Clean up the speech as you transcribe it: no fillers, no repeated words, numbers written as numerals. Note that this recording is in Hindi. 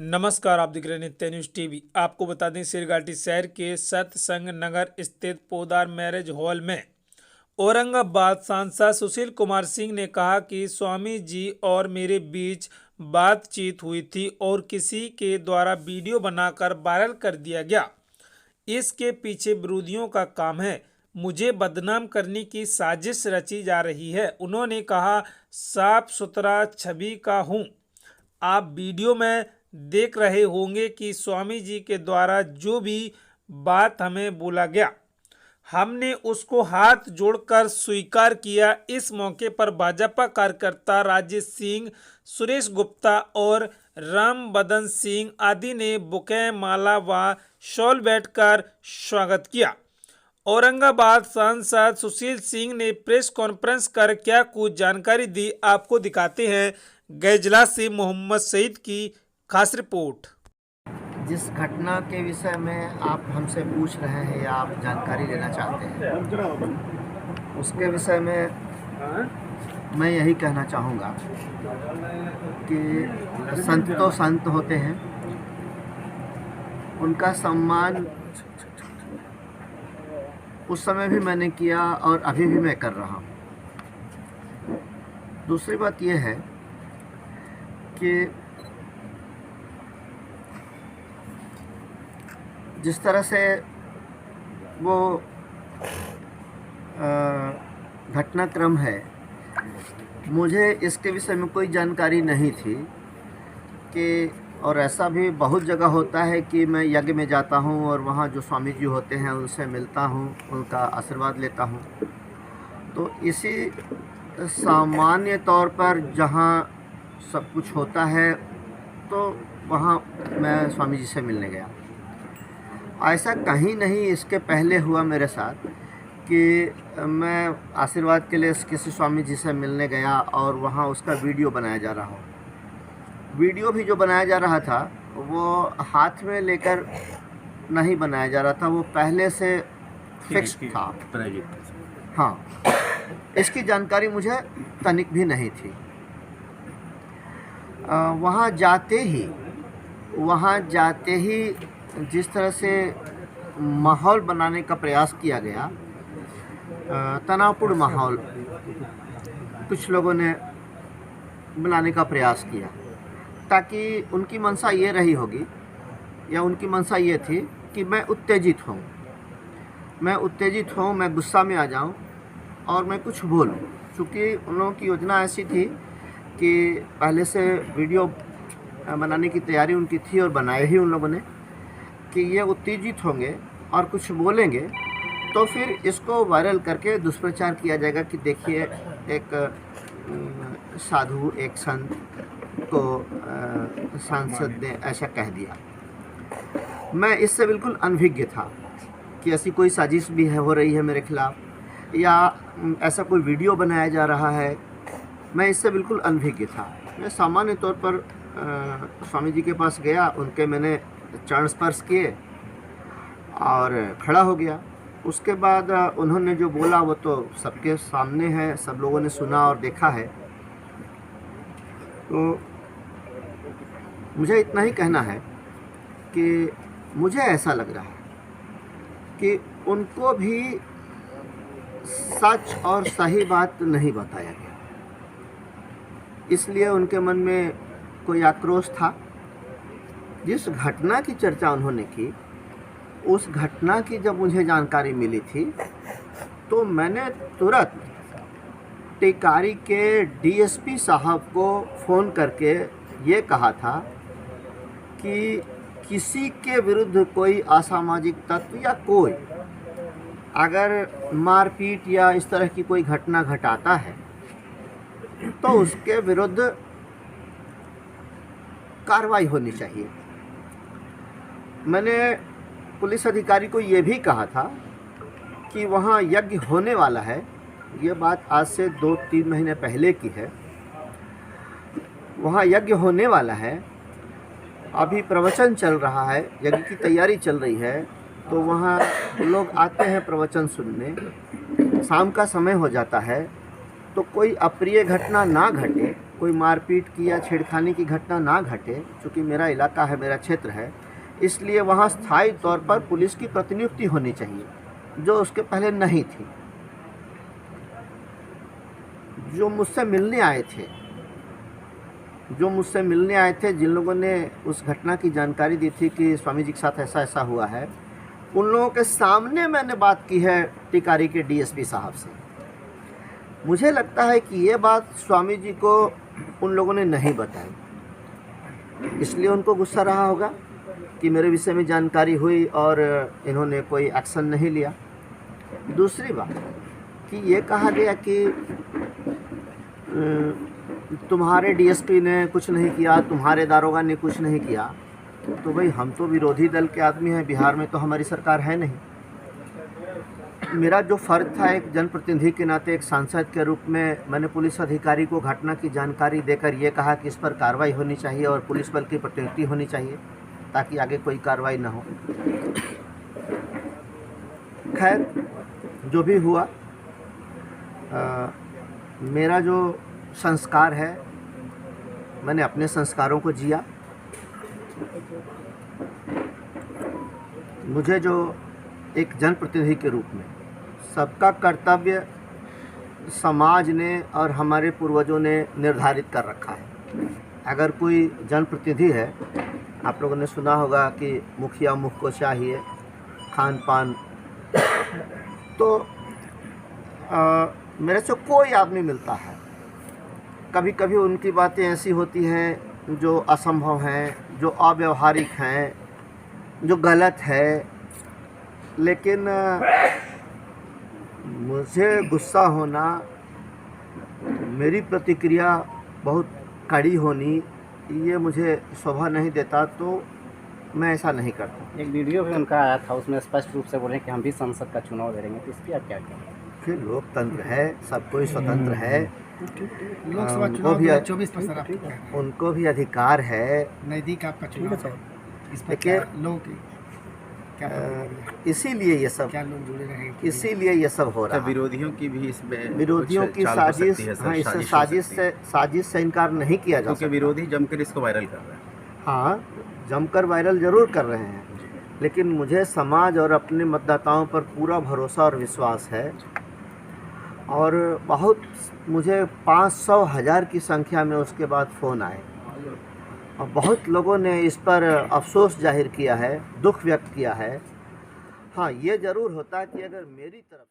नमस्कार, आप देख रहे हैं नित्य न्यूज टीवी। आपको बता दें, सिरघाटी शहर के सतसंग नगर स्थित पोदार मैरिज हॉल में औरंगाबाद सांसद सुशील कुमार सिंह ने कहा कि स्वामी जी और मेरे बीच बातचीत हुई थी और किसी के द्वारा वीडियो बनाकर वायरल कर दिया गया। इसके पीछे विरोधियों का काम है, मुझे बदनाम करने की साजिश रची जा रही है। उन्होंने कहा, साफ सुथरा छवि का हूँ। आप वीडियो में देख रहे होंगे कि स्वामी जी के द्वारा जो भी बात हमें बोला गया, हमने उसको हाथ जोड़कर स्वीकार किया। इस मौके पर भाजपा कार्यकर्ता राजेश सिंह, सुरेश गुप्ता और राम बदन सिंह आदि ने बुके, माला व शॉल बैठकर स्वागत किया। औरंगाबाद सांसद सुशील सिंह ने प्रेस कॉन्फ्रेंस कर क्या कुछ जानकारी दी, आपको दिखाते हैं गैजला से मोहम्मद सईद की खास रिपोर्ट। जिस घटना के विषय में आप हमसे पूछ रहे हैं या आप जानकारी लेना चाहते हैं, उसके विषय में मैं यही कहना चाहूँगा कि संत तो संत होते हैं, उनका सम्मान उस समय भी मैंने किया और अभी भी मैं कर रहा हूँ। दूसरी बात यह है कि जिस तरह से वो घटनाक्रम है, मुझे इसके विषय में कोई जानकारी नहीं थी कि, और ऐसा भी बहुत जगह होता है कि मैं यज्ञ में जाता हूँ और वहाँ जो स्वामी जी होते हैं उनसे मिलता हूँ, उनका आशीर्वाद लेता हूँ। तो इसी सामान्य तौर पर जहाँ सब कुछ होता है तो वहाँ मैं स्वामी जी से मिलने गया। ऐसा कहीं नहीं इसके पहले हुआ मेरे साथ कि मैं आशीर्वाद के लिए किसी स्वामी जी से मिलने गया और वहाँ उसका वीडियो बनाया जा रहा हो। वीडियो भी जो बनाया जा रहा था वो हाथ में लेकर नहीं बनाया जा रहा था, वो पहले से फिक्स था। हाँ, इसकी जानकारी मुझे तनिक भी नहीं थी। वहाँ जाते ही जिस तरह से माहौल बनाने का प्रयास किया गया, तनावपूर्ण माहौल कुछ लोगों ने बनाने का प्रयास किया, ताकि उनकी मंशा ये रही होगी या उनकी मंशा ये थी कि मैं उत्तेजित हूँ, मैं गुस्सा में आ जाऊँ और मैं कुछ बोलूँ। चूँकि उन लोगों की योजना ऐसी थी कि पहले से वीडियो बनाने की तैयारी उनकी थी और बनाए ही उन लोगों ने कि ये उत्तेजित होंगे और कुछ बोलेंगे तो फिर इसको वायरल करके दुष्प्रचार किया जाएगा कि देखिए एक साधु, एक संत को सांसद ने ऐसा कह दिया। मैं इससे बिल्कुल अनभिज्ञ था कि ऐसी कोई साजिश भी हो रही है मेरे खिलाफ या ऐसा कोई वीडियो बनाया जा रहा है। मैं इससे बिल्कुल अनभिज्ञ था। मैं सामान्य तौर पर स्वामी जी के पास गया, उनके मैंने चरण स्पर्श किए और खड़ा हो गया। उसके बाद उन्होंने जो बोला वो तो सबके सामने है, सब लोगों ने सुना और देखा है। तो मुझे इतना ही कहना है कि मुझे ऐसा लग रहा है कि उनको भी सच और सही बात नहीं बताया गया, इसलिए उनके मन में कोई आक्रोश था। जिस घटना की चर्चा उन्होंने की, उस घटना की जब मुझे जानकारी मिली थी तो मैंने तुरंत टिकारी के डीएसपी साहब को फ़ोन करके ये कहा था कि किसी के विरुद्ध कोई असामाजिक तत्व या कोई अगर मारपीट या इस तरह की कोई घटना घटाता है तो उसके विरुद्ध कार्रवाई होनी चाहिए। मैंने पुलिस अधिकारी को ये भी कहा था कि वहाँ यज्ञ होने वाला है। ये बात आज से 2-3 महीने पहले की है। वहाँ यज्ञ होने वाला है, अभी प्रवचन चल रहा है, यज्ञ की तैयारी चल रही है, तो वहाँ लोग आते हैं प्रवचन सुनने। शाम का समय हो जाता है, तो कोई अप्रिय घटना ना घटे कोई मारपीट की या छेड़खानी की घटना ना घटे, क्योंकि मेरा इलाका है, मेरा क्षेत्र है, इसलिए वहाँ स्थायी तौर पर पुलिस की प्रतिनियुक्ति होनी चाहिए, जो उसके पहले नहीं थी। जो मुझसे मिलने आए थे, जिन लोगों ने उस घटना की जानकारी दी थी कि स्वामी जी के साथ ऐसा ऐसा हुआ है, उन लोगों के सामने मैंने बात की है टिकारी के डीएसपी साहब से। मुझे लगता है कि ये बात स्वामी जी को उन लोगों ने नहीं बताई, इसलिए उनको गुस्सा रहा होगा कि मेरे विषय में जानकारी हुई और इन्होंने कोई एक्शन नहीं लिया। दूसरी बात कि ये कहा गया कि तुम्हारे डीएसपी ने कुछ नहीं किया, तुम्हारे दारोगा ने कुछ नहीं किया, तो भाई हम तो विरोधी दल के आदमी हैं, बिहार में तो हमारी सरकार है नहीं। मेरा जो फ़र्ज़ था एक जनप्रतिनिधि के नाते, एक सांसद के रूप में, मैंने पुलिस अधिकारी को घटना की जानकारी देकर ये कहा कि इस पर कार्रवाई होनी चाहिए और पुलिस बल की प्रतिनियुक्ति होनी चाहिए ताकि आगे कोई कार्रवाई ना हो। खैर, जो भी हुआ, मेरा जो संस्कार है, मैंने अपने संस्कारों को जिया। मुझे जो एक जनप्रतिनिधि के रूप में सबका कर्तव्य समाज ने और हमारे पूर्वजों ने निर्धारित कर रखा है। अगर कोई जनप्रतिनिधि है, आप लोगों ने सुना होगा कि मुखिया मुख को चाहिए खान पान, तो मेरे से कोई आदमी मिलता है, कभी कभी उनकी बातें ऐसी होती हैं जो असंभव हैं, जो अव्यावहारिक हैं, जो गलत है, लेकिन मुझे गुस्सा होना, मेरी प्रतिक्रिया बहुत कड़ी होनी, ये मुझे शोभा नहीं देता, तो मैं ऐसा नहीं करता। एक वीडियो भी उनका आया था, उसमें स्पष्ट रूप से बोले कि हम भी संसद का चुनाव लड़ेंगे, तो इस पर आप क्या कहेंगे? फिर लोकतंत्र है, सब कोई स्वतंत्र है, लोकसभा चुनाव 2024 पर सर आप क्या कह रहे हैं? उनको भी अधिकार है। नज़दीक आपका चुनाव है, इस पर देखिए, क्या लोग क्या इसीलिए ये सब, क्या लोग जुड़े रहे? इसीलिए ये सब हो रहा है। विरोधियों की भी इसमें विरोधियों कुछ की चाल हो साजिश, सकती है सर, हाँ, इससे साजिश हो सकती है। साजिश से इनकार नहीं किया जा क्योंकि सकता। विरोधी जमकर इसको वायरल कर रहे हैं। हाँ, जमकर वायरल जरूर कर रहे हैं, लेकिन मुझे समाज और अपने मतदाताओं पर पूरा भरोसा और विश्वास है। और बहुत, मुझे 500 हज़ार की संख्या में उसके बाद फ़ोन आए और बहुत लोगों ने इस पर अफसोस जाहिर किया है, दुख व्यक्त किया है। हाँ, ये ज़रूर होता कि अगर मेरी तरफ